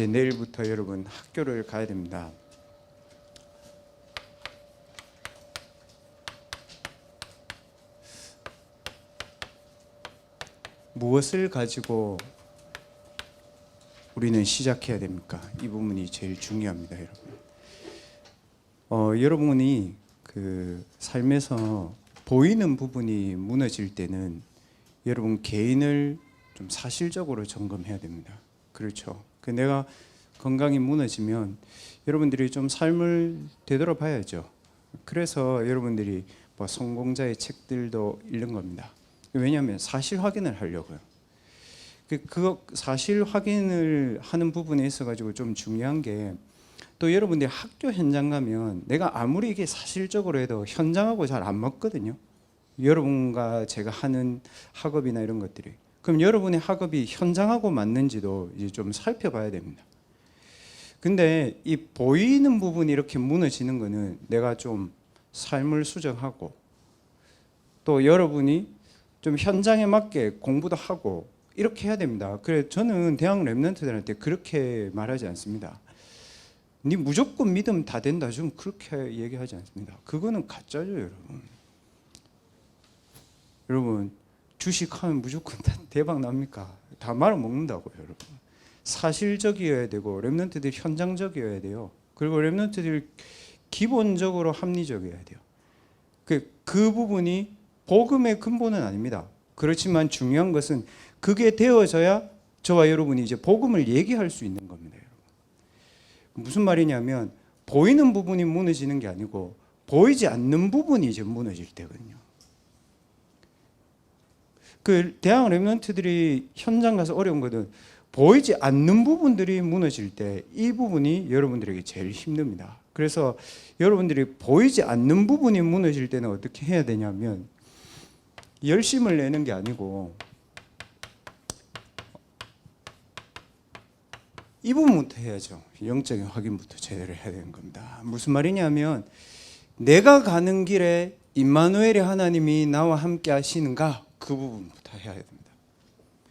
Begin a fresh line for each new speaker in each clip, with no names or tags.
이제 내일부터 여러분 학교를 가야 됩니다. 무엇을 가지고 우리는 시작해야 됩니까? 이 부분이 제일 중요합니다, 여러분. 여러분이 그 삶에서 보이는 부분이 무너질 때는 여러분 개인을 좀 사실적으로 점검해야 됩니다. 그렇죠? 내가 건강이 무너지면 여러분들이 좀 삶을 되돌아봐야죠. 그래서 여러분들이 뭐 성공자의 책들도 읽는 겁니다. 왜냐하면 사실 확인을 하려고요. 그 사실 확인을 하는 부분에 있어 가지고 좀 중요한 게, 또 여러분들이 학교 현장 가면 내가 아무리 이게 사실적으로 해도 현장하고 잘 안 맞거든요. 여러분과 제가 하는 학업이나 이런 것들이. 그럼 여러분의 학업이 현장하고 맞는지도 이제 좀 살펴봐야 됩니다. 근데 이 보이는 부분이 이렇게 무너지는 거는 내가 좀 삶을 수정하고, 또 여러분이 좀 현장에 맞게 공부도 하고 이렇게 해야 됩니다. 그래 저는 대학 랩런트들한테 그렇게 말하지 않습니다. 네 무조건 믿음 다 된다 좀 그렇게 얘기하지 않습니다. 그거는 가짜죠, 여러분. 여러분 주식하면 무조건 다 대박 납니까? 다 말아먹는다고요, 여러분. 사실적이어야 되고 랩런트들이 현장적이어야 돼요. 그리고 랩런트들이 기본적으로 합리적이어야 돼요. 그 부분이 복음의 근본은 아닙니다. 그렇지만 중요한 것은 그게 되어져야 저와 여러분이 이제 복음을 얘기할 수 있는 겁니다, 여러분. 무슨 말이냐면 보이는 부분이 무너지는 게 아니고 보이지 않는 부분이 이제 무너질 때거든요. 그 대학 랩런트들이 현장 가서 어려운 것은 보이지 않는 부분들이 무너질 때 이 부분이 여러분들에게 제일 힘듭니다. 그래서 여러분들이 보이지 않는 부분이 무너질 때는 어떻게 해야 되냐면 열심을 내는 게 아니고 이 부분부터 해야죠. 영적인 확인부터 제대로 해야 되는 겁니다. 무슨 말이냐면 내가 가는 길에 임마누엘의 하나님이 나와 함께 하시는가, 그 부분부터 해야 됩니다.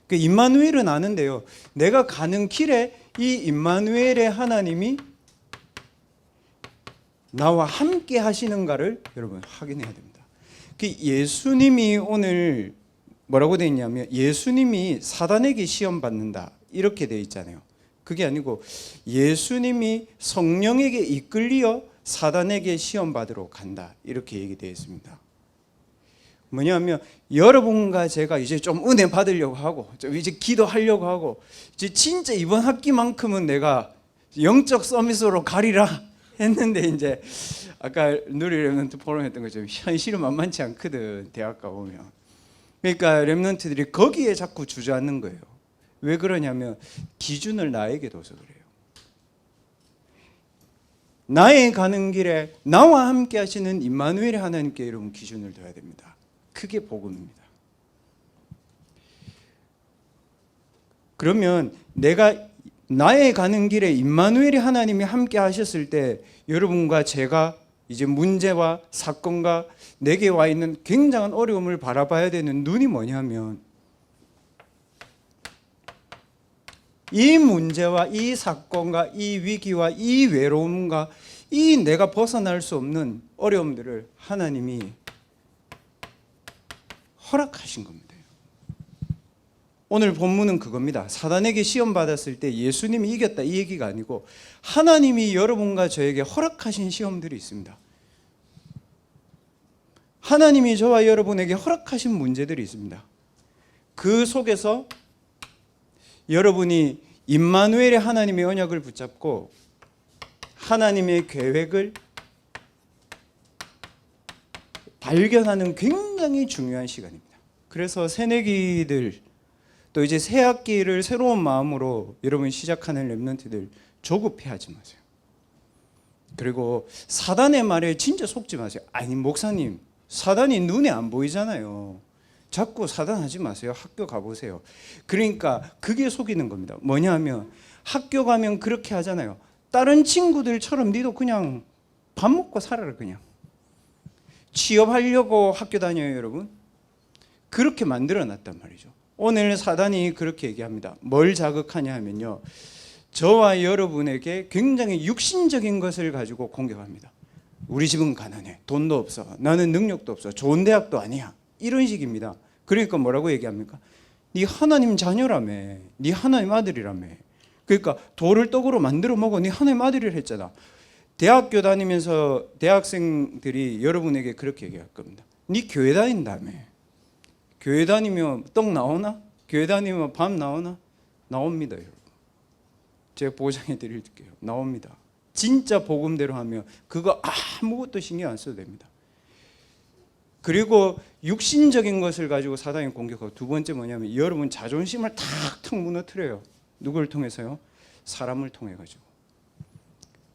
그 임마누엘은 아는데요, 내가 가는 길에 이 임마누엘의 하나님이 나와 함께 하시는가를 여러분 확인해야 됩니다. 예수님이 오늘 뭐라고 되어 있냐면 예수님이 사단에게 시험 받는다 이렇게 되어 있잖아요. 그게 아니고 예수님이 성령에게 이끌려 사단에게 시험 받으러 간다 이렇게 얘기되어 있습니다. 뭐냐면 여러분과 제가 이제 좀 은혜 받으려고 하고 좀 이제 기도하려고 하고 이제 진짜 이번 학기만큼은 내가 영적 서밋으로 가리라 했는데, 이제 아까 누리 랩런트 포럼 했던 것처럼 현실은 만만치 않거든, 대학 가보면. 그러니까 랩런트들이 거기에 자꾸 주저앉는 거예요. 왜 그러냐면 기준을 나에게 둬서 그래요. 나의 가는 길에 나와 함께 하시는 임마누엘의 하나님께 여러분 기준을 둬야 됩니다. 그게 복음입니다. 그러면 내가 나의 가는 길에 임마누엘의 하나님이 함께 하셨을 때 여러분과 제가 이제 문제와 사건과 내게 와 있는 굉장한 어려움을 바라봐야 되는 눈이 뭐냐면 이 문제와 이 사건과 이 위기와 이 외로움과 이 내가 벗어날 수 없는 어려움들을 하나님이 허락하신 겁니다. 오늘 본문은 그겁니다. 사단에게 시험 받았을 때 예수님이 이겼다 이 얘기가 아니고 하나님이 여러분과 저에게 허락하신 시험들이 있습니다. 하나님이 저와 여러분에게 허락하신 문제들이 있습니다. 그 속에서 여러분이 임마누엘의 하나님의 언약을 붙잡고 하나님의 계획을 발견하는 굉장히 중요한 시간입니다. 그래서 새내기들 또 이제 새 학기를 새로운 마음으로 여러분 시작하는 랩런트들 조급해하지 마세요. 그리고 사단의 말에 진짜 속지 마세요. 아니 목사님, 사단이 눈에 안 보이잖아요. 자꾸 사단하지 마세요. 학교 가보세요. 그러니까 그게 속이는 겁니다. 뭐냐 하면 학교 가면 그렇게 하잖아요. 다른 친구들처럼 니도 그냥 밥 먹고 살아라. 그냥 취업하려고 학교 다녀요, 여러분. 그렇게 만들어 놨단 말이죠. 오늘 사단이 그렇게 얘기합니다. 뭘 자극하냐 하면요, 저와 여러분에게 굉장히 육신적인 것을 가지고 공격합니다. 우리 집은 가난해, 돈도 없어, 나는 능력도 없어, 좋은 대학도 아니야, 이런 식입니다. 그러니까 뭐라고 얘기합니까? 네 하나님 자녀라며, 네 하나님 아들이라며. 그러니까 돌을 떡으로 만들어 먹어, 네 하나님 아들이라 했잖아. 대학교 다니면서 대학생들이 여러분에게 그렇게 얘기할 겁니다. 네 교회 다닌다며. 교회 다니면 떡 나오나? 교회 다니면 밥 나오나? 나옵니다, 여러분. 제가 보장해 드릴게요. 나옵니다. 진짜 복음대로 하면 그거 아무것도 신경 안 써도 됩니다. 그리고 육신적인 것을 가지고 사단이 공격하고, 두 번째 뭐냐면 여러분 자존심을 탁탁 무너뜨려요. 누구를 통해서요? 사람을 통해 가지고.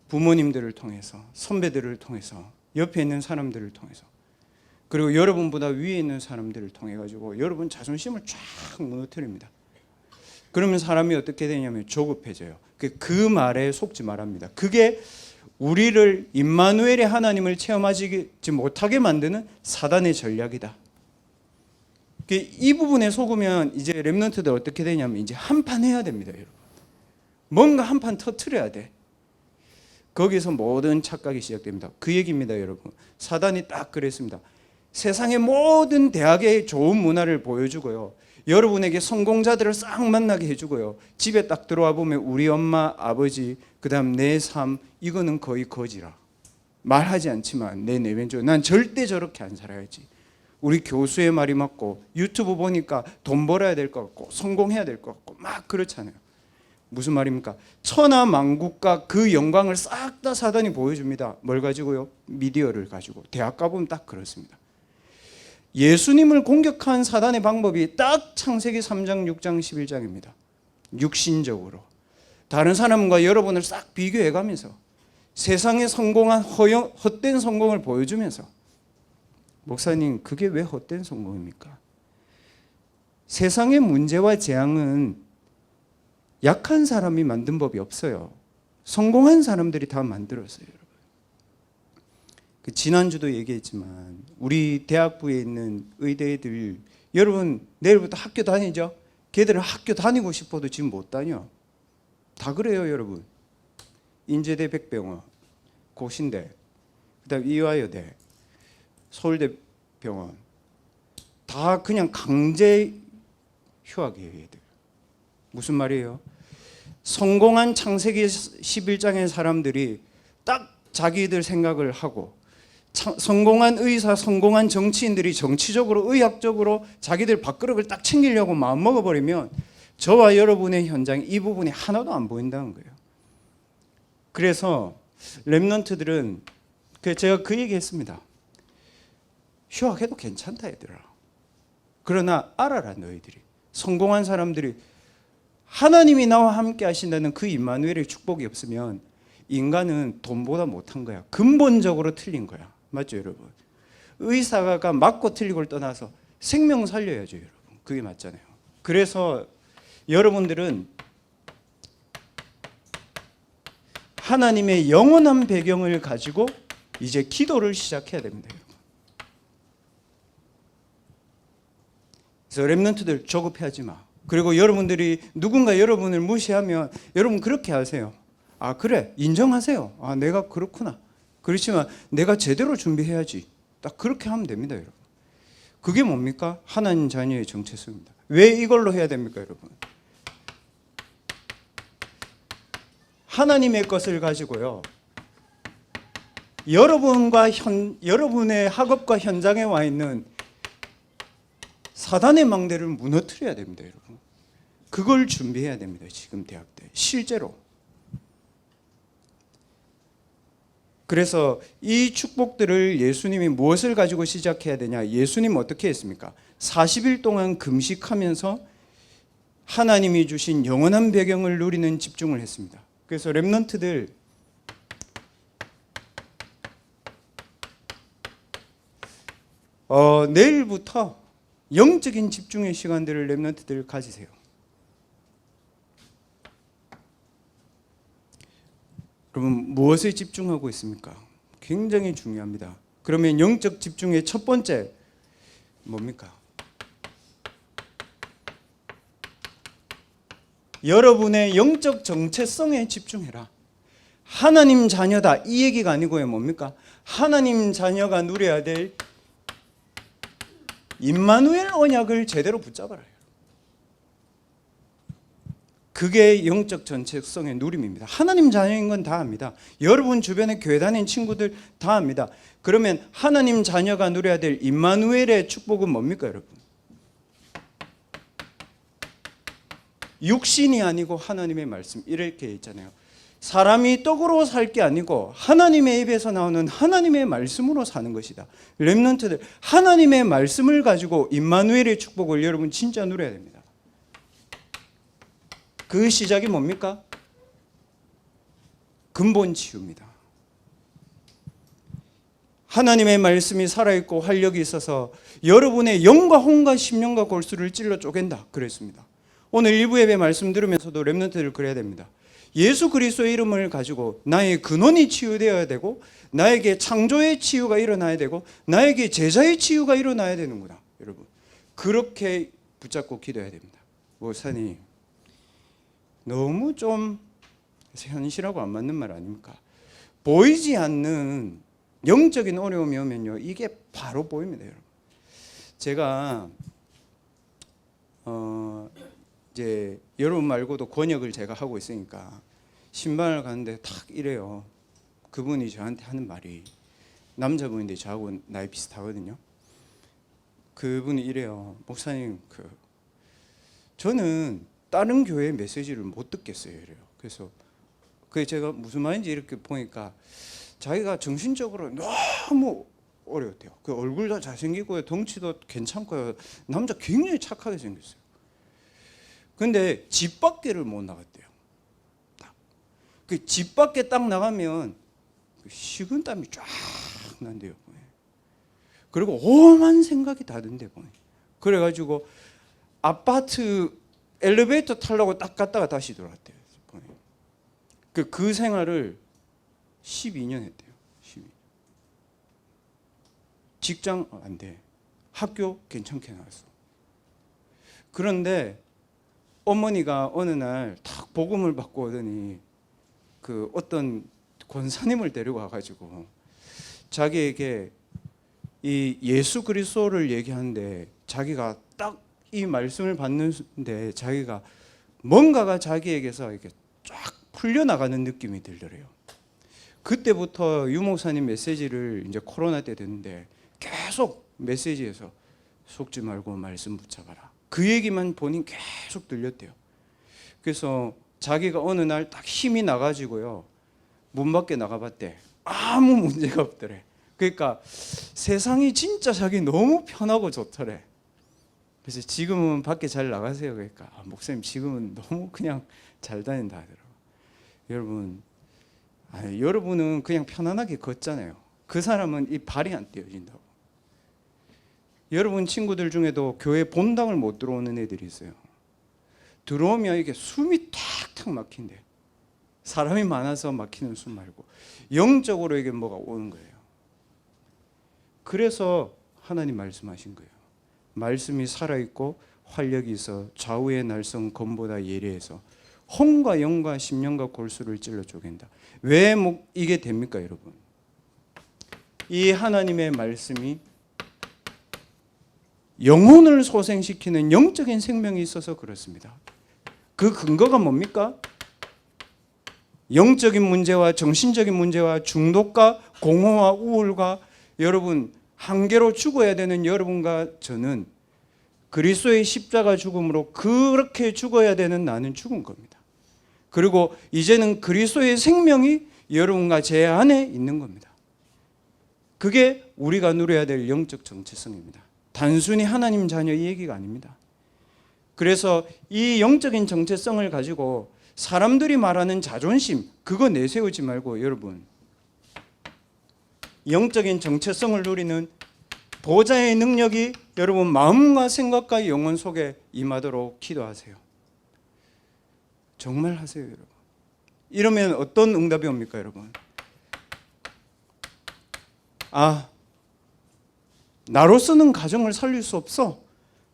부모님들을 통해서, 선배들을 통해서, 옆에 있는 사람들을 통해서, 그리고 여러분보다 위에 있는 사람들을 통해 가지고 여러분 자존심을 쫙 무너뜨립니다. 그러면 사람이 어떻게 되냐면 조급해져요. 그 말에 속지 말합니다. 그게 우리를 임마누엘의 하나님을 체험하지 못하게 만드는 사단의 전략이다. 이 부분에 속으면 이제 렘넌트들 어떻게 되냐면 이제 한판 해야 됩니다, 여러분. 뭔가 한판 터트려야 돼. 거기서 모든 착각이 시작됩니다. 그 얘기입니다, 여러분. 사단이 딱 그랬습니다. 세상의 모든 대학의 좋은 문화를 보여주고요, 여러분에게 성공자들을 싹 만나게 해주고요, 집에 딱 들어와 보면 우리 엄마, 아버지, 그 다음 내 삶, 이거는 거의 거지라. 말하지 않지만 내 내면적으로 난 절대 저렇게 안 살아야지. 우리 교수의 말이 맞고, 유튜브 보니까 돈 벌어야 될 것 같고, 성공해야 될 것 같고, 막 그렇잖아요. 무슨 말입니까? 천하만국과 그 영광을 싹 다 사단이 보여줍니다. 뭘 가지고요? 미디어를 가지고. 대학 가보면 딱 그렇습니다. 예수님을 공격한 사단의 방법이 딱 창세기 3장, 6장, 11장입니다. 육신적으로 다른 사람과 여러분을 싹 비교해가면서 세상에 성공한 헛된 성공을 보여주면서, 목사님 그게 왜 헛된 성공입니까? 세상의 문제와 재앙은 약한 사람이 만든 법이 없어요. 성공한 사람들이 다 만들었어요, 여러분. 지난주도 얘기했지만 우리 대학부에 있는 의대들, 여러분 내일부터 학교 다니죠? 걔들은 학교 다니고 싶어도 지금 못 다녀. 다 그래요, 여러분. 인제대 백병원, 고신대, 그다음 이화여대, 서울대 병원, 다 그냥 강제 휴학이에요, 얘들. 무슨 말이에요? 성공한 창세기 11장의 사람들이 딱 자기들 생각을 하고, 성공한 의사, 성공한 정치인들이 정치적으로, 의학적으로 자기들 밥그릇을 딱 챙기려고 마음 먹어버리면 저와 여러분의 현장 이 부분이 하나도 안 보인다는 거예요. 그래서 렘넌트들은, 제가 그 얘기 했습니다. 휴학해도 괜찮다, 얘들아. 그러나 알아라, 너희들이. 성공한 사람들이 하나님이 나와 함께 하신다는 그 임마누엘의 축복이 없으면 인간은 돈보다 못한 거야. 근본적으로 틀린 거야. 맞죠, 여러분? 의사가 맞고 틀리고를 떠나서 생명 살려야죠, 여러분. 그게 맞잖아요. 그래서 여러분들은 하나님의 영원한 배경을 가지고 이제 기도를 시작해야 됩니다, 여러분. 그래서 렘넌트들 조급해하지 마. 그리고 여러분들이 누군가 여러분을 무시하면 여러분 그렇게 하세요. 아, 그래, 인정하세요. 아, 내가 그렇구나. 그렇지만 내가 제대로 준비해야지. 딱 그렇게 하면 됩니다, 여러분. 그게 뭡니까? 하나님 자녀의 정체성입니다. 왜 이걸로 해야 됩니까, 여러분? 하나님의 것을 가지고요, 여러분의 학업과 현장에 와 있는 사단의 망대를 무너뜨려야 됩니다, 여러분. 그걸 준비해야 됩니다, 지금 대학 때. 실제로. 그래서 이 축복들을 예수님이 무엇을 가지고 시작해야 되냐? 예수님 어떻게 했습니까? 40일 동안 금식하면서 하나님이 주신 영원한 배경을 누리는 집중을 했습니다. 그래서 렘넌트들, 내일부터 영적인 집중의 시간들을 렘넌트들 가지세요. 여러분, 무엇에 집중하고 있습니까? 굉장히 중요합니다. 그러면 영적 집중의 첫 번째 뭡니까? 여러분의 영적 정체성에 집중해라. 하나님 자녀다 이 얘기가 아니고요. 뭡니까? 하나님 자녀가 누려야 될 임마누엘 언약을 제대로 붙잡아라. 그게 영적 정체성의 누림입니다. 하나님 자녀인 건 다 압니다. 여러분 주변에 교회 다니는 친구들 다 압니다. 그러면 하나님 자녀가 누려야 될 임마누엘의 축복은 뭡니까, 여러분? 육신이 아니고 하나님의 말씀, 이렇게 있잖아요. 사람이 떡으로 살 게 아니고 하나님의 입에서 나오는 하나님의 말씀으로 사는 것이다. 렘넌트들, 하나님의 말씀을 가지고 임마누엘의 축복을 여러분 진짜 누려야 됩니다. 그 시작이 뭡니까? 근본 치유입니다. 하나님의 말씀이 살아있고 활력이 있어서 여러분의 영과 혼과 심령과 골수를 찔러 쪼갠다 그랬습니다. 오늘 일부 예배 말씀 들으면서도 렘넌트들 그래야 됩니다. 예수 그리스도의 이름을 가지고 나의 근원이 치유되어야 되고, 나에게 창조의 치유가 일어나야 되고, 나에게 제자의 치유가 일어나야 되는구나. 여러분 그렇게 붙잡고 기도해야 됩니다. 목사님 너무 좀 현실하고 안 맞는 말 아닙니까? 보이지 않는 영적인 어려움이 오면요, 이게 바로 보입니다. 여러분 제가 이제 여러분 말고도 권역을 제가 하고 있으니까 신방을 가는데 탁 이래요. 그분이 저한테 하는 말이, 남자분인데 저하고 나이 비슷하거든요. 그분이 이래요. 목사님, 저는 다른 교회의 메시지를 못 듣겠어요. 이래요. 그래서 그게 제가 무슨 말인지 이렇게 보니까 자기가 정신적으로 너무 어려웠대요. 그 얼굴도 잘생기고요, 덩치도 괜찮고요, 남자 굉장히 착하게 생겼어요. 근데 집 밖에를 못 나갔대요. 그 집 밖에 딱 나가면 식은땀이 쫙 난대요. 그리고 오만 생각이 다 든대. 그래가지고 아파트 엘리베이터 타려고 딱 갔다가 다시 들어왔대요. 그 생활을 12년 했대요. 12년. 직장 안 돼. 학교 괜찮게 나왔어. 그런데 어머니가 어느 날 딱 복음을 받고 오더니 그 어떤 권사님을 데리고 와가지고 자기에게 이 예수 그리스도를 얘기하는데, 자기가 딱 이 말씀을 받는데 자기가 뭔가가 자기에게서 이렇게 쫙 풀려나가는 느낌이 들더래요. 그때부터 유 목사님 메시지를 이제 코로나 때 됐는데 계속 메시지에서 속지 말고 말씀 붙잡아라, 그 얘기만 본인 계속 들렸대요. 그래서 자기가 어느 날 딱 힘이 나가지고요, 문 밖에 나가봤대. 아무 문제가 없더래. 그러니까 세상이 진짜 자기 너무 편하고 좋더래. 그래서 지금은 밖에 잘 나가세요. 그러니까 목사님 지금은 너무 그냥 잘 다닌다 하더라고요. 여러분, 여러분은 그냥 편안하게 걷잖아요. 그 사람은 이 발이 안 떼어진다고. 여러분 친구들 중에도 교회 본당을 못 들어오는 애들이 있어요. 들어오면 이게 숨이 탁탁 막힌대. 사람이 많아서 막히는 숨 말고 영적으로 이게 뭐가 오는 거예요. 그래서 하나님 말씀하신 거예요. 말씀이 살아있고 활력이 있어 좌우의 날성 검보다 예리해서 혼과 영과 심령과 골수를 찔러 쪼갠다. 왜 이게 됩니까, 여러분? 이 하나님의 말씀이 영혼을 소생시키는 영적인 생명이 있어서 그렇습니다. 그 근거가 뭡니까? 영적인 문제와 정신적인 문제와 중독과 공허와 우울과 여러분 한계로 죽어야 되는 여러분과 저는 그리스도의 십자가 죽음으로 그렇게 죽어야 되는 나는 죽은 겁니다. 그리고 이제는 그리스도의 생명이 여러분과 제 안에 있는 겁니다. 그게 우리가 누려야 될 영적 정체성입니다. 단순히 하나님 자녀 이 얘기가 아닙니다. 그래서 이 영적인 정체성을 가지고 사람들이 말하는 자존심, 그거 내세우지 말고 여러분 영적인 정체성을 누리는 보좌의 능력이 여러분 마음과 생각과 영혼 속에 임하도록 기도하세요. 정말 하세요, 여러분. 이러면 어떤 응답이 옵니까, 여러분? 나로서는 가정을 살릴 수 없어.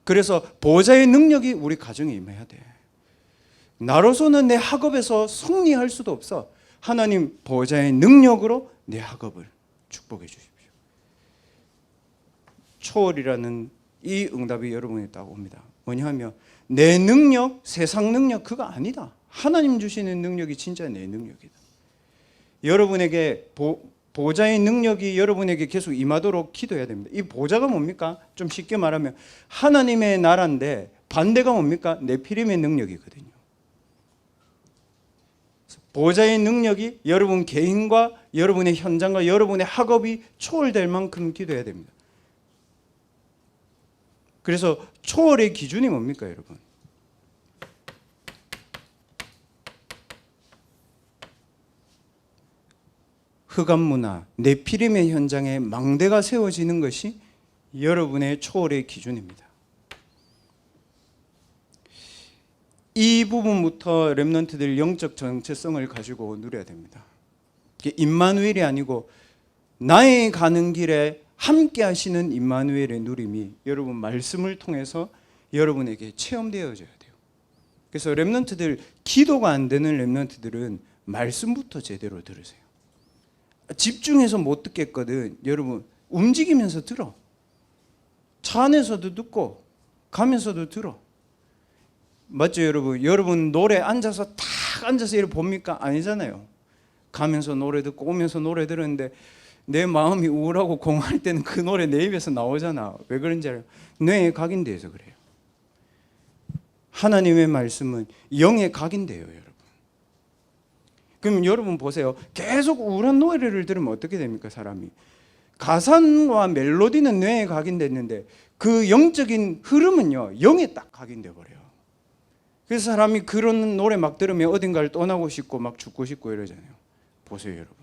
그래서 보좌의 능력이 우리 가정에 임해야 돼. 나로서는 내 학업에서 승리할 수도 없어. 하나님 보좌의 능력으로 내 학업을 축복해 주십시오. 초월이라는 이 응답이 여러분에 딱 옵니다. 뭐냐 하면 내 능력, 세상 능력 그거 아니다. 하나님 주시는 능력이 진짜 내 능력이다. 여러분에게 보좌의 능력이 여러분에게 계속 임하도록 기도해야 됩니다. 이 보좌가 뭡니까? 좀 쉽게 말하면 하나님의 나라인데 반대가 뭡니까? 네피림의 능력이거든요. 보좌의 능력이 여러분 개인과 여러분의 현장과 여러분의 학업이 초월될 만큼 기도해야 됩니다. 그래서 초월의 기준이 뭡니까, 여러분? 흑암문화, 네피림의 현장에 망대가 세워지는 것이 여러분의 초월의 기준입니다. 이 부분부터 렘넌트들 영적 정체성을 가지고 누려야 됩니다. 임마누엘이 아니고 나의 가는 길에 함께 하시는 임마누엘의 누림이 여러분 말씀을 통해서 여러분에게 체험되어져야 돼요. 그래서 렘넌트들 기도가 안 되는 렘넌트들은 말씀부터 제대로 들으세요. 집중해서 못 듣겠거든. 여러분 움직이면서 들어. 차 안에서도 듣고 가면서도 들어. 맞죠, 여러분? 여러분 노래 앉아서 탁 앉아서 이렇게 봅니까? 아니잖아요. 가면서 노래 듣고 오면서 노래 들었는데 내 마음이 우울하고 공허할 때는 그 노래 내 입에서 나오잖아. 왜 그런지 알아요? 뇌에 각인돼서 그래요. 하나님의 말씀은 영에 각인돼요, 여러분. 그럼 여러분 보세요. 계속 우울한 노래를 들으면 어떻게 됩니까, 사람이? 가사와 멜로디는 뇌에 각인됐는데 그 영적인 흐름은요, 영에 딱 각인돼 버려요. 그래서 사람이 그런 노래 막 들으면 어딘가를 떠나고 싶고 막 죽고 싶고 이러잖아요. 보세요, 여러분.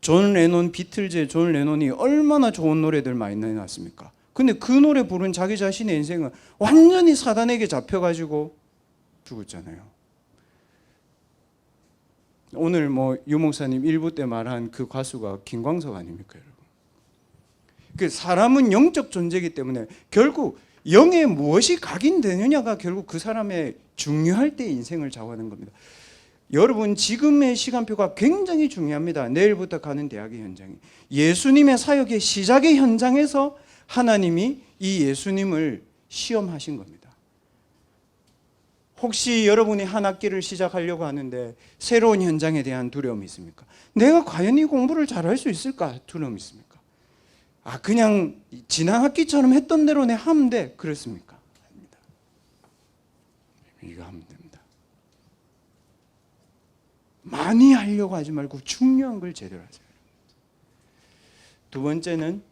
존 레논, 비틀즈의 존 레논이 얼마나 좋은 노래들 많이 내놨습니까? 근데 그 노래 부른 자기 자신의 인생은 완전히 사단에게 잡혀가지고 죽었잖아요. 오늘 유 목사님 1부 때 말한 그 가수가 김광석 아닙니까, 여러분? 그 사람은 영적 존재이기 때문에 결국 영에 무엇이 각인되느냐가 결국 그 사람의 중요할 때 인생을 좌우하는 겁니다. 여러분 지금의 시간표가 굉장히 중요합니다. 내일부터 가는 대학의 현장이 예수님의 사역의 시작의 현장에서 하나님이 이 예수님을 시험하신 겁니다. 혹시 여러분이 한 학기를 시작하려고 하는데 새로운 현장에 대한 두려움이 있습니까? 내가 과연 이 공부를 잘할 수 있을까? 두려움이 있습니까? 그냥 지난 학기처럼 했던 대로 내 하면 돼. 그렇습니까? 아닙니다. 이거 하면 됩니다. 많이 하려고 하지 말고 중요한 걸 제대로 하세요. 두 번째는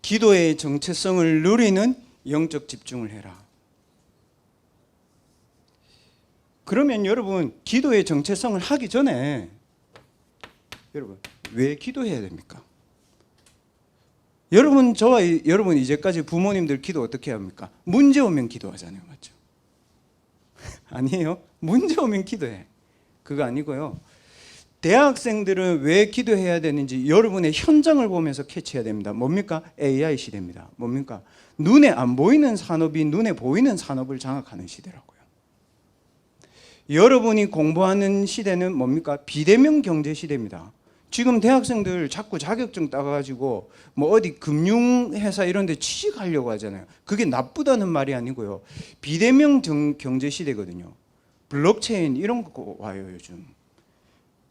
기도의 정체성을 누리는 영적 집중을 해라. 그러면 여러분 기도의 정체성을 하기 전에 여러분 왜 기도해야 됩니까? 여러분 이제까지 부모님들 기도 어떻게 합니까? 문제 오면 기도하잖아요, 맞죠? 아니에요? 문제 오면 기도해. 그거 아니고요. 대학생들은 왜 기도해야 되는지 여러분의 현장을 보면서 캐치해야 됩니다. 뭡니까? AI 시대입니다. 뭡니까? 눈에 안 보이는 산업이 눈에 보이는 산업을 장악하는 시대라고요. 여러분이 공부하는 시대는 뭡니까? 비대면 경제 시대입니다. 지금 대학생들 자꾸 자격증 따가지고 어디 금융회사 이런 데 취직하려고 하잖아요. 그게 나쁘다는 말이 아니고요. 비대면 경제 시대거든요. 블록체인 이런 거 와요, 요즘.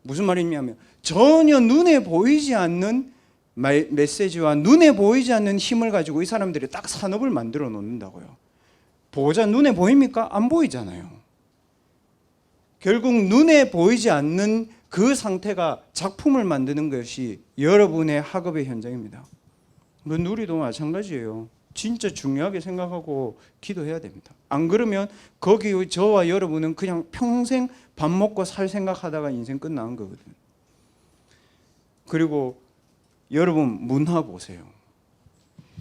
무슨 말이냐면 전혀 눈에 보이지 않는 메시지와 눈에 보이지 않는 힘을 가지고 이 사람들이 딱 산업을 만들어 놓는다고요. 보호자 눈에 보입니까? 안 보이잖아요. 결국 눈에 보이지 않는 그 상태가 작품을 만드는 것이 여러분의 학업의 현장입니다. 우리도 마찬가지예요. 진짜 중요하게 생각하고 기도해야 됩니다. 안 그러면 거기 저와 여러분은 그냥 평생 밥 먹고 살 생각하다가 인생 끝나는 거거든요. 그리고 여러분 문화 보세요.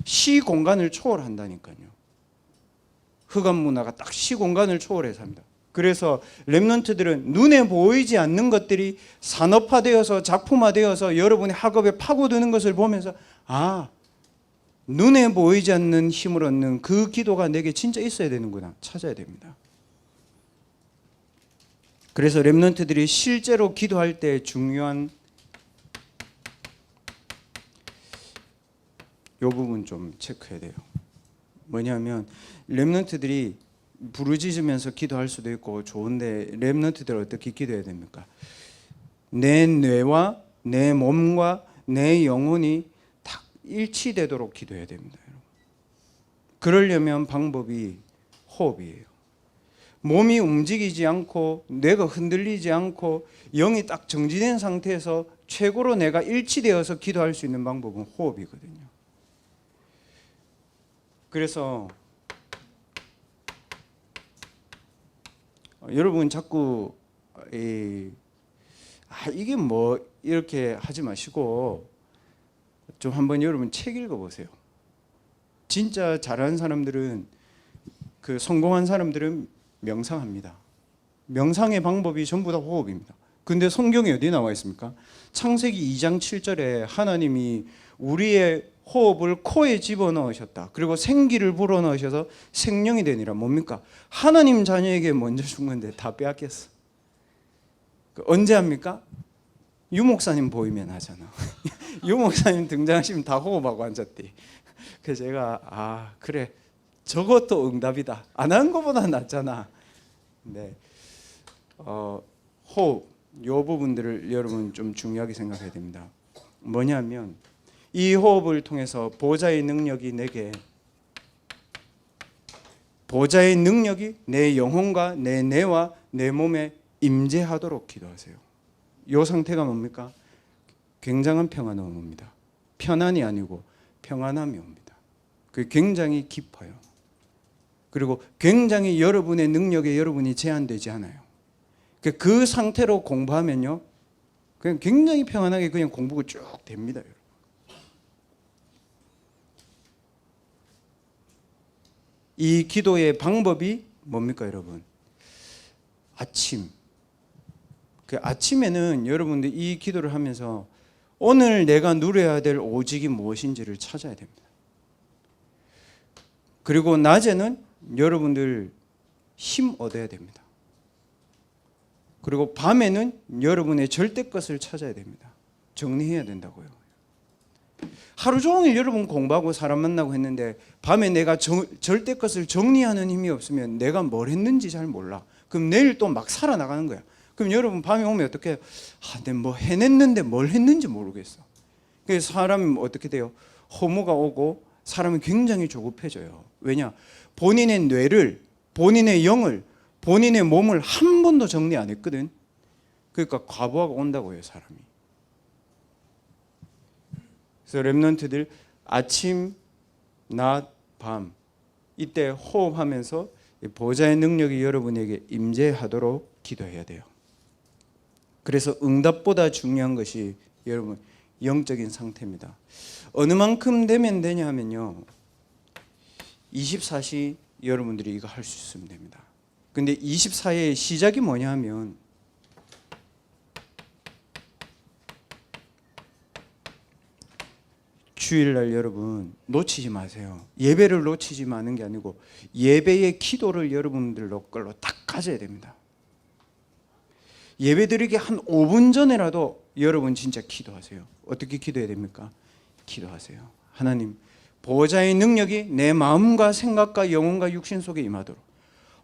시 공간을 초월한다니까요. 흑암 문화가 딱 시 공간을 초월해서 합니다. 그래서 렘넌트들은 눈에 보이지 않는 것들이 산업화되어서 작품화되어서 여러분의 학업에 파고드는 것을 보면서 눈에 보이지 않는 힘을 얻는 그 기도가 내게 진짜 있어야 되는구나 찾아야 됩니다. 그래서 렘넌트들이 실제로 기도할 때 중요한 이 부분 좀 체크해야 돼요. 뭐냐면 렘넌트들이 부르짖으면서 기도할 수도 있고 좋은데 렘넌트들 어떻게 기도해야 됩니까? 내 뇌와 내 몸과 내 영혼이 딱 일치되도록 기도해야 됩니다. 그러려면 방법이 호흡이에요. 몸이 움직이지 않고 뇌가 흔들리지 않고 영이 딱 정지된 상태에서 최고로 내가 일치되어서 기도할 수 있는 방법은 호흡이거든요. 그래서 여러분 자꾸 이게 뭐 이렇게 하지 마시고 좀 한번 여러분 책 읽어보세요. 진짜 잘하는 사람들은 그 성공한 사람들은 명상합니다. 명상의 방법이 전부 다 호흡입니다. 근데 성경에 어디 나와 있습니까? 창세기 2장 7절에 하나님이 우리의 호흡을 코에 집어넣으셨다. 그리고 생기를 불어넣으셔서 생명이 되니라. 뭡니까? 하나님 자녀에게 먼저 준 건데 다 빼앗겼어. 언제 합니까? 유 목사님 보이면 하잖아. 유 목사님 등장하시면 다 호흡하고 앉았대. 그래서 제가 그래 저것도 응답이다. 안 하는 것보다 낫잖아. 네, 호흡 이 부분들을 여러분 좀 중요하게 생각해야 됩니다. 뭐냐면 이 호흡을 통해서 보좌의 능력이 내 영혼과 내 뇌와 내 몸에 임재하도록 기도하세요. 이 상태가 뭡니까? 굉장한 평안이 옵니다. 편안이 아니고 평안함이 옵니다. 그게 굉장히 깊어요. 그리고 굉장히 여러분의 능력에 여러분이 제한되지 않아요. 그 상태로 공부하면요, 그냥 굉장히 평안하게 그냥 공부가 쭉 됩니다. 여러분. 이 기도의 방법이 뭡니까, 여러분? 아침에는 여러분들 이 기도를 하면서 오늘 내가 누려야 될 오직이 무엇인지를 찾아야 됩니다. 그리고 낮에는 여러분들 힘 얻어야 됩니다. 그리고 밤에는 여러분의 절대 것을 찾아야 됩니다. 정리해야 된다고요. 하루 종일 여러분 공부하고 사람 만나고 했는데 밤에 내가 절대 것을 정리하는 힘이 없으면 내가 뭘 했는지 잘 몰라. 그럼 내일 또 막 살아나가는 거야. 그럼 여러분 밤에 오면 어떻게 해요? 내가 뭐 해냈는데 뭘 했는지 모르겠어. 그래서 사람이 어떻게 돼요? 허무가 오고 사람이 굉장히 조급해져요. 왜냐? 본인의 뇌를, 본인의 영을, 본인의 몸을 한 번도 정리 안 했거든. 그러니까 과부하가 온다고요, 사람이. 그래서 렘넌트들 아침, 낮, 밤 이때 호흡하면서 보좌의 능력이 여러분에게 임재하도록 기도해야 돼요. 그래서 응답보다 중요한 것이 여러분 영적인 상태입니다. 어느 만큼 되면 되냐 하면요, 24시 여러분들이 이거 할 수 있으면 됩니다. 근데 24의 시작이 뭐냐 하면 주일날 여러분 놓치지 마세요. 예배를 놓치지 마는 게 아니고 예배의 기도를 여러분들로 걸로 딱 가져야 됩니다. 예배 드리기 한 5분 전에라도 여러분 진짜 기도하세요. 어떻게 기도해야 됩니까? 기도하세요. 하나님, 보호자의 능력이 내 마음과 생각과 영혼과 육신 속에 임하도록.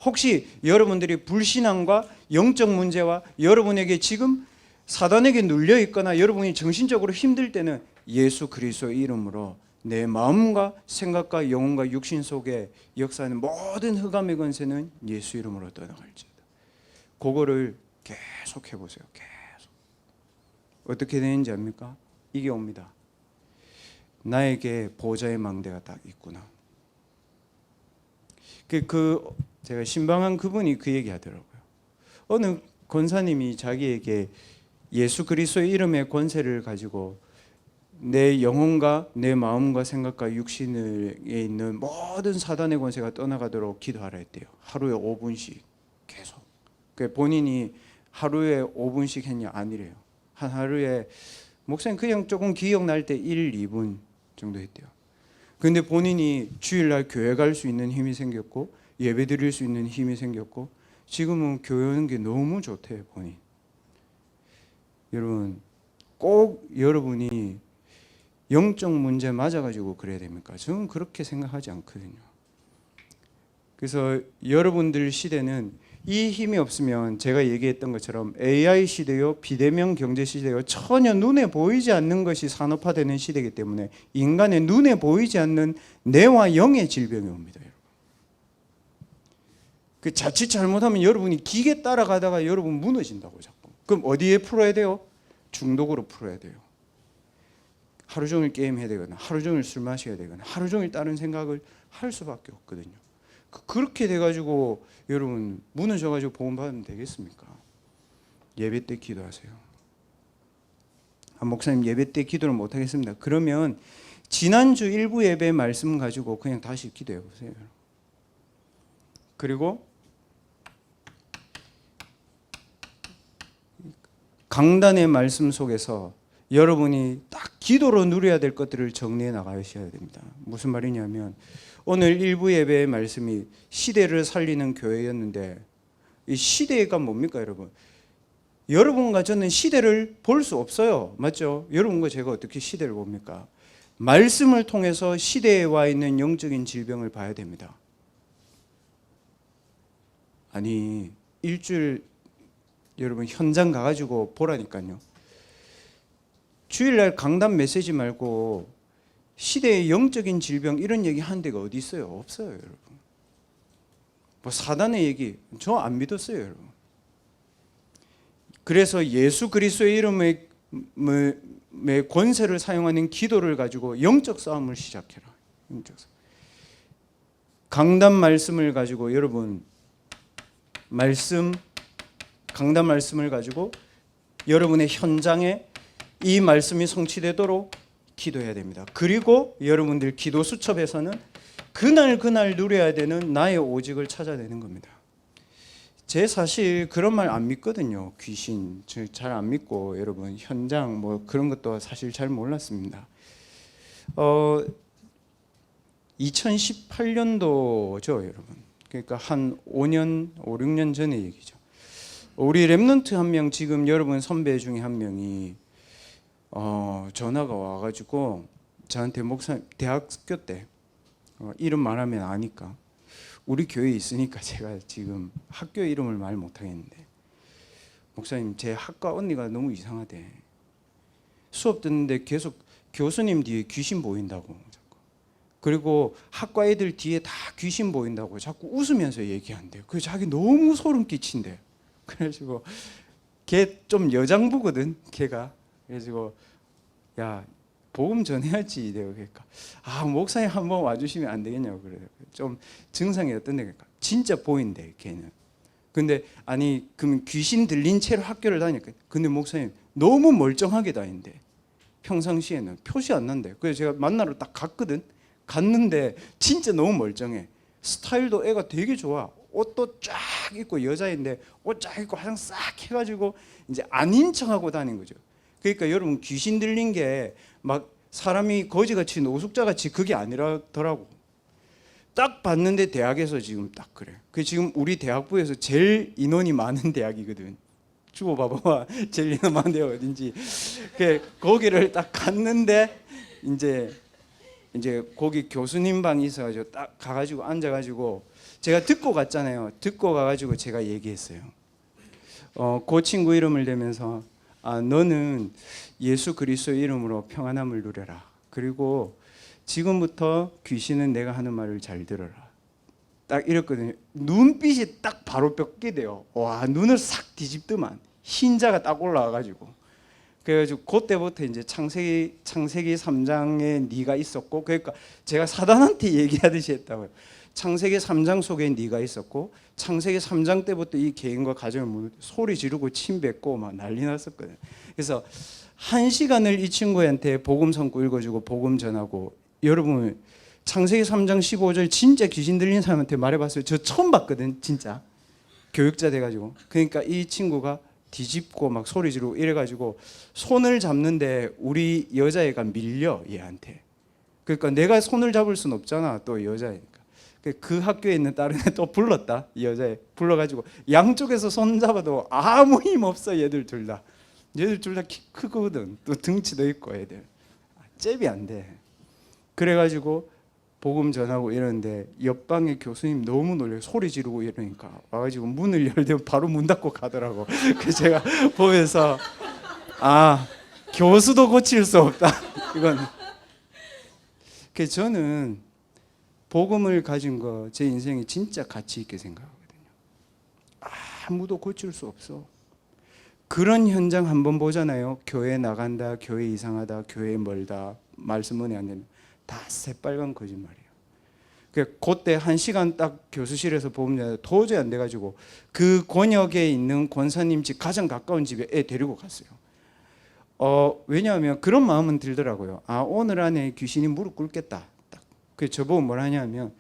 혹시 여러분들이 불신앙과 영적 문제와 여러분에게 지금 사단에게 눌려 있거나 여러분이 정신적으로 힘들 때는 예수 그리스도의 이름으로 내 마음과 생각과 영혼과 육신 속에 역사하는 모든 흑암의 권세는 예수 이름으로 떠나갈지어다. 그거를 계속 해보세요. 계속. 어떻게 되는지 압니까? 이게 옵니다. 나에게 보호자의 망대가 딱 있구나. 제가 신방한 그분이 그 얘기 하더라고요. 어느 권사님이 자기에게 예수 그리스도의 이름의 권세를 가지고 내 영혼과 내 마음과 생각과 육신에 있는 모든 사단의 권세가 떠나가도록 기도하라 했대요. 하루에 5분씩 계속. 본인이 하루에 5분씩 했냐? 아니래요. 하루에 목사님 그냥 조금 기억날 때 1, 2분 정도 했대요. 근데 본인이 주일날 교회 갈 수 있는 힘이 생겼고 예배 드릴 수 있는 힘이 생겼고 지금은 교회 오는 게 너무 좋대요, 본인. 여러분, 꼭 여러분이 영적 문제 맞아가지고 그래야 됩니까? 저는 그렇게 생각하지 않거든요. 그래서 여러분들 시대는 이 힘이 없으면 제가 얘기했던 것처럼 AI 시대요, 비대면 경제 시대요, 전혀 눈에 보이지 않는 것이 산업화되는 시대이기 때문에 인간의 눈에 보이지 않는 뇌와 영의 질병이 옵니다. 여러분. 그 자칫 잘못하면 여러분이 기계 따라가다가 여러분 무너진다고 자꾸. 그럼 어디에 풀어야 돼요? 중독으로 풀어야 돼요. 하루 종일 게임해야 되거나 하루 종일 술 마셔야 되거나 하루 종일 다른 생각을 할 수밖에 없거든요. 그렇게 돼가지고 여러분 무너져가지고 복음 받으면 되겠습니까? 예배 때 기도하세요. 목사님 예배 때 기도를 못 하겠습니다. 그러면 지난주 일부 예배 말씀 가지고 그냥 다시 기도해 보세요. 그리고 강단의 말씀 속에서 여러분이 딱 기도로 누려야 될 것들을 정리해 나가셔야 됩니다. 무슨 말이냐면 오늘 일부 예배의 말씀이 시대를 살리는 교회였는데 이 시대가 뭡니까 여러분? 여러분과 저는 시대를 볼 수 없어요. 맞죠? 여러분과 제가 어떻게 시대를 봅니까? 말씀을 통해서 시대에 와 있는 영적인 질병을 봐야 됩니다. 아니 일주일 여러분 현장 가가지고 보라니까요. 주일날 강단 메시지 말고 시대의 영적인 질병 이런 얘기 한 데가 어디 있어요? 없어요, 여러분. 뭐 사단의 얘기 저 안 믿었어요, 여러분. 그래서 예수 그리스도의 이름의 권세를 사용하는 기도를 가지고 영적 싸움을 시작해라. 영적 싸움. 강단 말씀을 가지고 여러분 강단 말씀을 가지고 여러분의 현장에 이 말씀이 성취되도록 기도해야 됩니다. 그리고 여러분들 기도 수첩에서는 그날 누려야 되는 나의 오직을 찾아내는 겁니다. 제 사실 그런 말 안 믿거든요. 귀신 잘 안 믿고 여러분 현장 뭐 그런 것도 사실 잘 몰랐습니다. 2018년도죠, 여러분. 그러니까 한 5, 6년 전의 얘기죠. 우리 랩런트 한 명 지금 여러분 선배 중에 한 명이 전화가 와가지고 저한테 목사님 대학교 때 이름 말하면 아니까 우리 교회에 있으니까 제가 지금 학교 이름을 말 못하겠는데 목사님 제 학과 언니가 너무 이상하대. 수업 듣는데 계속 교수님 뒤에 귀신 보인다고 자꾸. 그리고 학과 애들 뒤에 다 귀신 보인다고 자꾸 웃으면서 얘기한대요. 그래서 자기 너무 소름 끼친대요. 그래가지고 걔 좀 여장부거든 걔가. 그래가지고 야 복음 전해야지. 내가 그러니까 목사님 한번 와주시면 안 되겠냐고 그래요. 좀 증상이 어떤데 그러니까 진짜 보인대 걔는. 근데 아니 그럼 귀신 들린 채로 학교를 다니까. 근데 목사님 너무 멀쩡하게 다닌대. 평상시에는 표시 안 난대. 그래서 제가 만나러 딱 갔는데 진짜 너무 멀쩡해. 스타일도 애가 되게 좋아. 옷도 쫙 입고 여자인데 옷 쫙 입고 화장 싹 해가지고 이제 아닌 척하고 다닌 거죠. 그러니까 여러분 귀신 들린 게 막 사람이 거지같이 노숙자같이 그게 아니라더라고. 딱 봤는데 대학에서 지금 딱 그래. 그 지금 우리 대학부에서 제일 인원이 많은 대학이거든. 주고 봐봐. 제일 인원 많은 데가 어딘지. 거기를 딱 갔는데 이제 거기 교수님 방이 있어가지고 딱 가가지고 앉아가지고 제가 듣고 갔잖아요. 듣고 가가지고 제가 얘기했어요. 그 친구 이름을 대면서 너는 예수 그리스도의 이름으로 평안함을 누려라. 그리고 지금부터 귀신은 내가 하는 말을 잘 들어라. 딱 이랬거든요. 눈빛이 딱 바로 뺏게 돼요. 와, 눈을 싹 뒤집더만 흰자가 딱 올라와가지고. 그래가지고 그때부터 이제 창세기 3장에 네가 있었고, 그러니까 제가 사단한테 얘기하듯이 했다고요. 창세기 3장 속에 네가 있었고 창세기 3장 때부터 이 개인과 가정을 소리 지르고 침 뱉고 막 난리 났었거든요. 그래서 1시간을 이 친구한테 복음 선고 읽어주고 복음 전하고. 여러분 창세기 3장 15절 진짜 귀신 들린 사람한테 말해봤어요. 저 처음 봤거든 진짜. 교육자 돼가지고. 그러니까 이 친구가 뒤집고 막 소리 지르고 이래가지고 손을 잡는데 우리 여자애가 밀려 얘한테. 그러니까 내가 손을 잡을 순 없잖아. 또 여자니까. 그 학교에 있는 다른 애 또 불렀다. 이 여자애 불러가지고 양쪽에서 손 잡아도 아무 힘 없어. 얘들 둘 다. 얘들 둘 다 키 크거든. 또 등치도 있고 애들. 잽이 안 돼. 그래가지고 복음 전하고 이러는데 옆방의 교수님 너무 놀래 소리 지르고 이러니까 와가지고 문을 열더니 바로 문 닫고 가더라고. 그래서 제가 보면서 아, 교수도 고칠 수 없다. 이건. 그래서 저는 복음을 가진 거 제 인생에 진짜 가치 있게 생각하거든요. 아무도 고칠 수 없어. 그런 현장 한번 보잖아요. 교회 나간다, 교회 이상하다, 교회 멀다, 말씀 은혜 안 된다. 다 새빨간 거짓말이에요. 그때 1시간 딱 교수실에서 보면 도저히 안 돼가지고 그 권역에 있는 권사님 집 가장 가까운 집에 애 데리고 갔어요. 왜냐하면 그런 마음은 들더라고요. 아, 오늘 안에 귀신이 무릎 꿇겠다. 딱. 그래서 저보고 뭐라 하냐면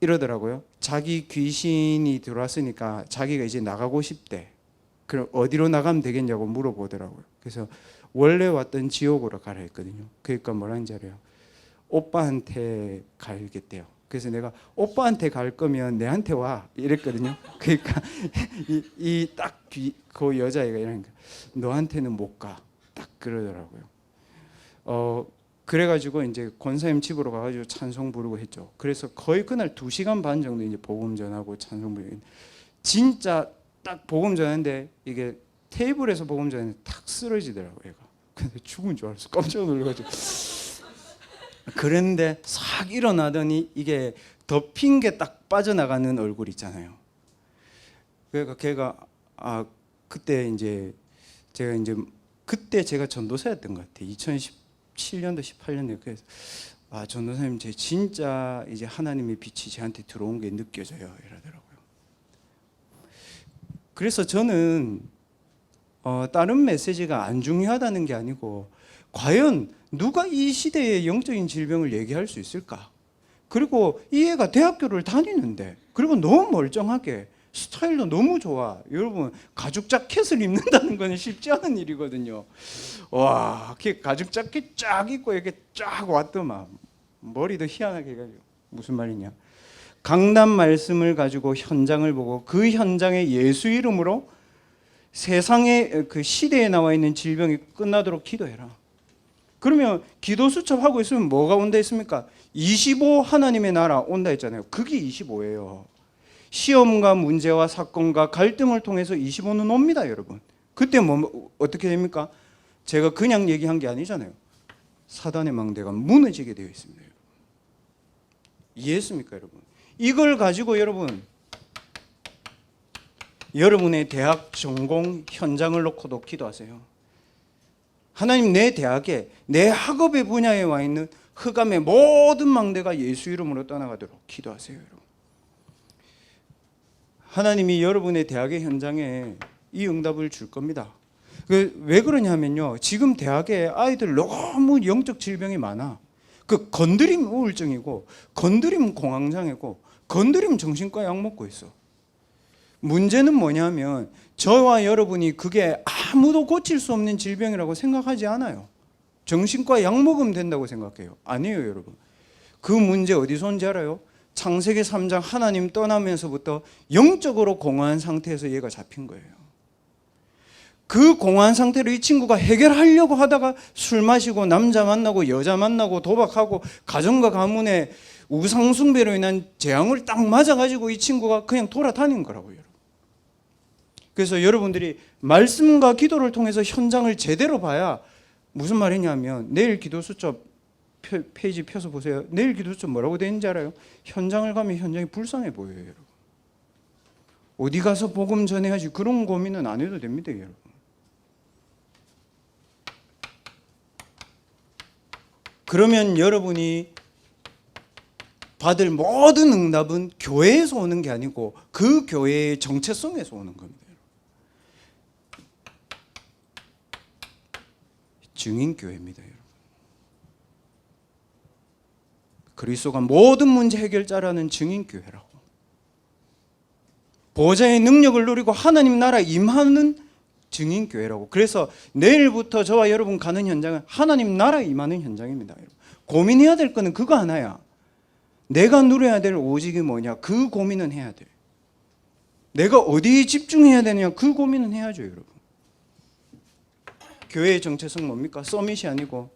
이러더라고요. 자기 귀신이 들어왔으니까 자기가 이제 나가고 싶대. 그럼 어디로 나가면 되겠냐고 물어보더라고요. 그래서 원래 왔던 지옥으로 가라 했거든요. 그러니까 뭐라는지 알아요? 오빠한테 가야겠대요. 그래서 내가 오빠한테 갈 거면 내한테 와 이랬거든요. 그러니까 이 딱 그 여자애가 이러니까 너한테는 못 가. 딱 그러더라고요. 그래가지고 이제 권사님 집으로 가가지고 찬송 부르고 했죠. 그래서 거의 그날 2시간 반 정도 이제 복음 전하고 찬송 부르고 진짜 딱 복음 전하는데 이게 테이블에서 복음 전하는데 탁 쓰러지더라고요. 얘가. 근데 죽은 줄 알았어. 깜짝 놀라가지고. 그런데 싹 일어나더니 이게 덮인 게 딱 빠져나가는 얼굴 있잖아요. 그러니까 걔가 그때 이제 그때 제가 전도사였던 것 같아요. 2017년도 18년도에. 그래서 전도사님 제 진짜 이제 하나님의 빛이 저한테 들어온 게 느껴져요. 이러더라고요. 그래서 저는 다른 메시지가 안 중요하다는 게 아니고 과연 누가 이 시대의 영적인 질병을 얘기할 수 있을까? 그리고 이 애가 대학교를 다니는데 그리고 너무 멀쩡하게 스타일도 너무 좋아. 여러분 가죽 자켓을 입는다는 건 쉽지 않은 일이거든요. 와, 가죽 자켓 쫙 입고 이렇게 쫙 왔더만 머리도 희한하게 해가지고 무슨 말이냐? 강단 말씀을 가지고 현장을 보고 그 현장에 예수 이름으로 세상의 그 시대에 나와 있는 질병이 끝나도록 기도해라. 그러면 기도 수첩하고 있으면 뭐가 온다 했습니까? 25 하나님의 나라 온다 했잖아요. 그게 25예요. 시험과 문제와 사건과 갈등을 통해서 25는 옵니다, 여러분. 그때 어떻게 됩니까? 제가 그냥 얘기한 게 아니잖아요. 사단의 망대가 무너지게 되어 있습니다, 여러분. 이해했습니까, 여러분? 이걸 가지고 여러분의 대학 전공 현장을 놓고도 기도하세요. 하나님, 내 대학에 내 학업의 분야에 와 있는 흑암의 모든 망대가 예수 이름으로 떠나가도록 기도하세요, 여러분. 하나님이 여러분의 대학의 현장에 이 응답을 줄 겁니다. 왜 그러냐면요, 지금 대학에 아이들 너무 영적 질병이 많아. 그 건드림 우울증이고 건드림 공황장애고 건드림 정신과 약 먹고 있어. 문제는 뭐냐면 저와 여러분이 그게 아무도 고칠 수 없는 질병이라고 생각하지 않아요. 정신과 약 먹으면 된다고 생각해요. 아니에요, 여러분. 그 문제 어디서 온지 알아요? 창세기 3장 하나님 떠나면서부터 영적으로 공허한 상태에서 얘가 잡힌 거예요. 그 공허한 상태로 이 친구가 해결하려고 하다가 술 마시고 남자 만나고 여자 만나고 도박하고 가정과 가문에 우상숭배로 인한 재앙을 딱 맞아가지고 이 친구가 그냥 돌아다닌 거라고요. 그래서 여러분들이 말씀과 기도를 통해서 현장을 제대로 봐야, 무슨 말이냐면 내일 기도 수첩 페이지 펴서 보세요. 내일 기도 수첩 뭐라고 되어 있는지 알아요? 현장을 가면 현장이 불쌍해 보여요, 여러분. 어디 가서 복음 전해야지 그런 고민은 안 해도 됩니다, 여러분. 그러면 여러분이 받을 모든 응답은 교회에서 오는 게 아니고 그 교회의 정체성에서 오는 겁니다. 증인교회입니다, 여러분. 그리스도가 모든 문제 해결자라는 증인교회라고. 보좌의 능력을 누리고 하나님 나라 임하는 증인교회라고. 그래서 내일부터 저와 여러분 가는 현장은 하나님 나라 임하는 현장입니다. 여러분. 고민해야 될 거는 그거 하나야. 내가 누려야 될 오직이 뭐냐, 그 고민은 해야 돼. 내가 어디에 집중해야 되느냐, 그 고민은 해야죠. 여러분. 교회의 정체성 뭡니까? 서밋이 아니고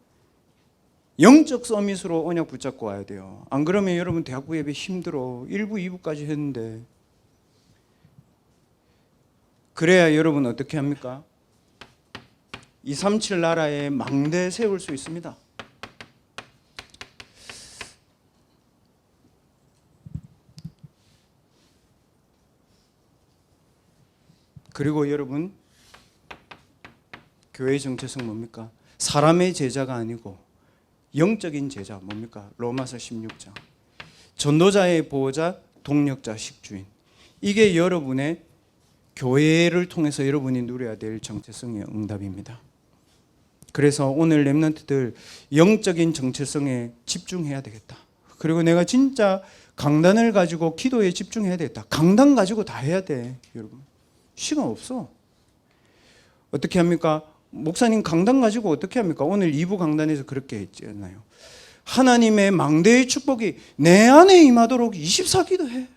영적 서밋으로 언약 붙잡고 와야 돼요. 안 그러면 여러분 대학부 예배 힘들어. 1부 2부까지 했는데. 그래야 여러분 어떻게 합니까? 237 나라에 망대 세울 수 있습니다. 그리고 여러분, 교회의 정체성 뭡니까? 사람의 제자가 아니고 영적인 제자 뭡니까? 로마서 16장. 전도자의 보호자, 동력자, 식주인. 이게 여러분의 교회를 통해서 여러분이 누려야 될 정체성의 응답입니다. 그래서 오늘 렘넌트들 영적인 정체성에 집중해야 되겠다. 그리고 내가 진짜 강단을 가지고 기도에 집중해야 되겠다. 강단 가지고 다 해야 돼. 여러분 시간 없어. 어떻게 합니까? 목사님 강단 가지고 어떻게 합니까? 오늘 2부 강단에서 그렇게 했잖아요. 하나님의 망대의 축복이 내 안에 임하도록 24기도 해.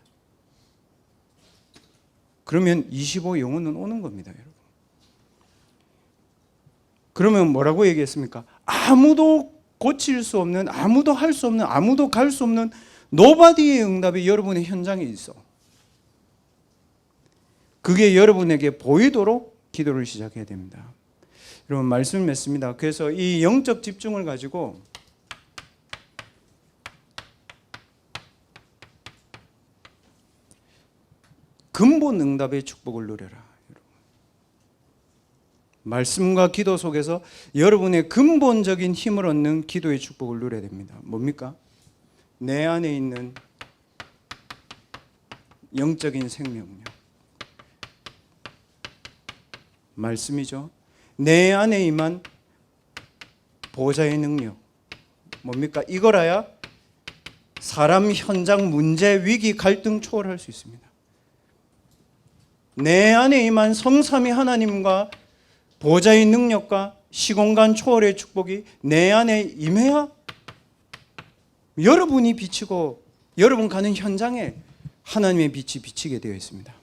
그러면 25 영혼은 오는 겁니다, 여러분. 그러면 뭐라고 얘기했습니까? 아무도 고칠 수 없는, 아무도 할 수 없는, 아무도 갈 수 없는 노바디의 응답이 여러분의 현장에 있어. 그게 여러분에게 보이도록 기도를 시작해야 됩니다. 여러분 말씀 맺습니다. 그래서 이 영적 집중을 가지고 근본 응답의 축복을 누려라. 여러분. 말씀과 기도 속에서 여러분의 근본적인 힘을 얻는 기도의 축복을 누려야 됩니다. 뭡니까? 내 안에 있는 영적인 생명력. 말씀이죠. 내 안에 임한 보좌의 능력. 뭡니까? 이거라야 사람, 현장, 문제, 위기, 갈등 초월할 수 있습니다. 내 안에 임한 성삼위 하나님과 보좌의 능력과 시공간 초월의 축복이 내 안에 임해야 여러분이 비치고 여러분 가는 현장에 하나님의 빛이 비치게 되어 있습니다.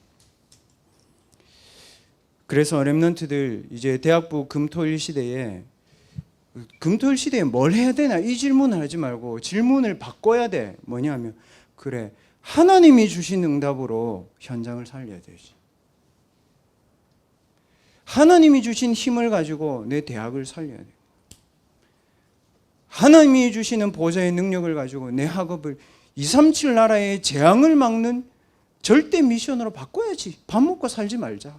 그래서 렘넌트들 이제 대학부 금토일 시대에 뭘 해야 되나 이 질문을 하지 말고 질문을 바꿔야 돼. 뭐냐 하면 그래 하나님이 주신 응답으로 현장을 살려야 되지. 하나님이 주신 힘을 가지고 내 대학을 살려야 돼. 하나님이 주시는 보좌의 능력을 가지고 내 학업을 237 나라의 재앙을 막는 절대 미션으로 바꿔야지. 밥 먹고 살지 말자.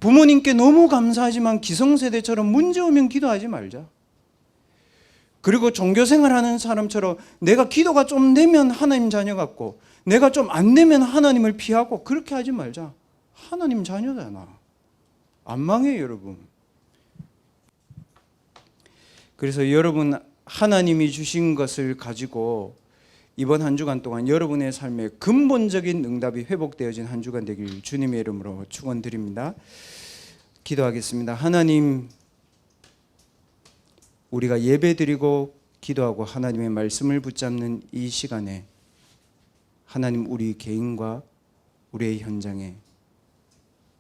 부모님께 너무 감사하지만 기성세대처럼 문제 오면 기도하지 말자. 그리고 종교생활하는 사람처럼 내가 기도가 좀 되면 하나님 자녀 같고 내가 좀 안 되면 하나님을 피하고 그렇게 하지 말자. 하나님 자녀잖아. 안 망해요, 여러분. 그래서 여러분 하나님이 주신 것을 가지고 이번 한 주간 동안 여러분의 삶에 근본적인 응답이 회복되어진 한 주간 되길 주님의 이름으로 축원드립니다. 기도하겠습니다. 하나님, 우리가 예배드리고 기도하고 하나님의 말씀을 붙잡는 이 시간에 하나님 우리 개인과 우리의 현장에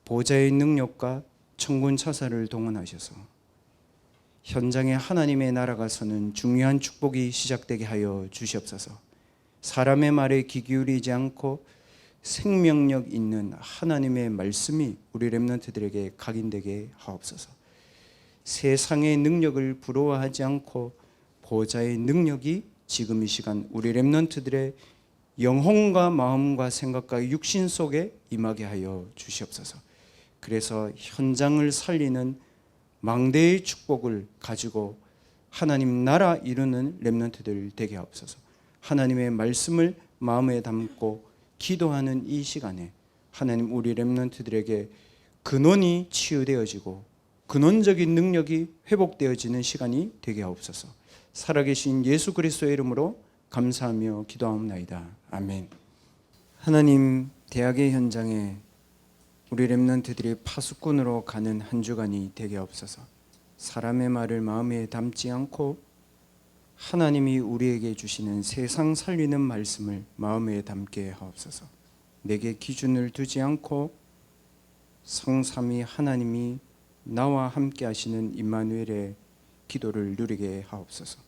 보좌의 능력과 천군 차사를 동원하셔서 현장에 하나님의 나라가 서는 중요한 축복이 시작되게 하여 주시옵소서. 사람의 말에 귀 기울이지 않고 생명력 있는 하나님의 말씀이 우리 렘넌트들에게 각인되게 하옵소서. 세상의 능력을 부러워하지 않고 보좌의 능력이 지금 이 시간 우리 렘넌트들의 영혼과 마음과 생각과 육신 속에 임하게 하여 주시옵소서. 그래서 현장을 살리는 망대의 축복을 가지고 하나님 나라 이루는 렘넌트들 되게 하옵소서. 하나님의 말씀을 마음에 담고 기도하는 이 시간에 하나님 우리 렘넌트들에게 근원이 치유되어지고 근원적인 능력이 회복되어지는 시간이 되게 하옵소서. 살아계신 예수 그리스도의 이름으로 감사하며 기도하옵나이다. 아멘. 하나님, 대학의 현장에 우리 렘넌트들이 파수꾼으로 가는 한 주간이 되게 없어서 사람의 말을 마음에 담지 않고 하나님이 우리에게 주시는 세상 살리는 말씀을 마음에 담게 하옵소서. 내게 기준을 두지 않고 성삼위 하나님이 나와 함께 하시는 임마누엘의 기도를 누리게 하옵소서.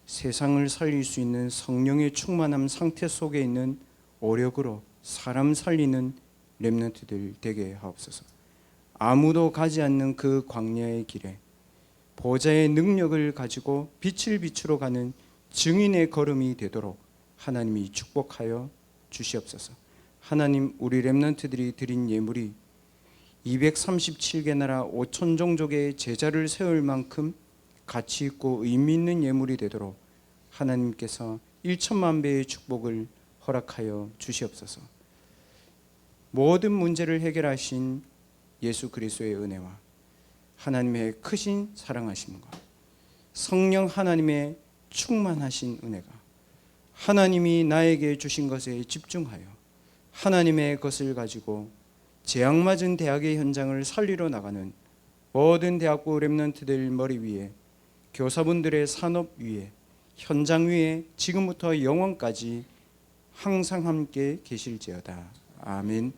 세상을 살릴 수 있는 성령의 충만함 상태 속에 있는 오력으로 사람 살리는 렘넌트들 되게 하옵소서. 아무도 가지 않는 그 광야의 길에 보좌의 능력을 가지고 빛을 비추러 가는 증인의 걸음이 되도록 하나님이 축복하여 주시옵소서. 하나님, 우리 렘넌트들이 드린 예물이 237개 나라 5천 종족의 제자를 세울 만큼 가치 있고 의미 있는 예물이 되도록 하나님께서 1천만 배의 축복을 허락하여 주시옵소서. 모든 문제를 해결하신 예수 그리스도의 은혜와 하나님의 크신 사랑하심과 성령 하나님의 충만하신 은혜가 하나님이 나에게 주신 것에 집중하여 하나님의 것을 가지고 재앙맞은 대학의 현장을 살리러 나가는 모든 대학부 렘넌트들 머리 위에, 교사분들의 산업 위에, 현장 위에 지금부터 영원까지 항상 함께 계실지어다. 아멘.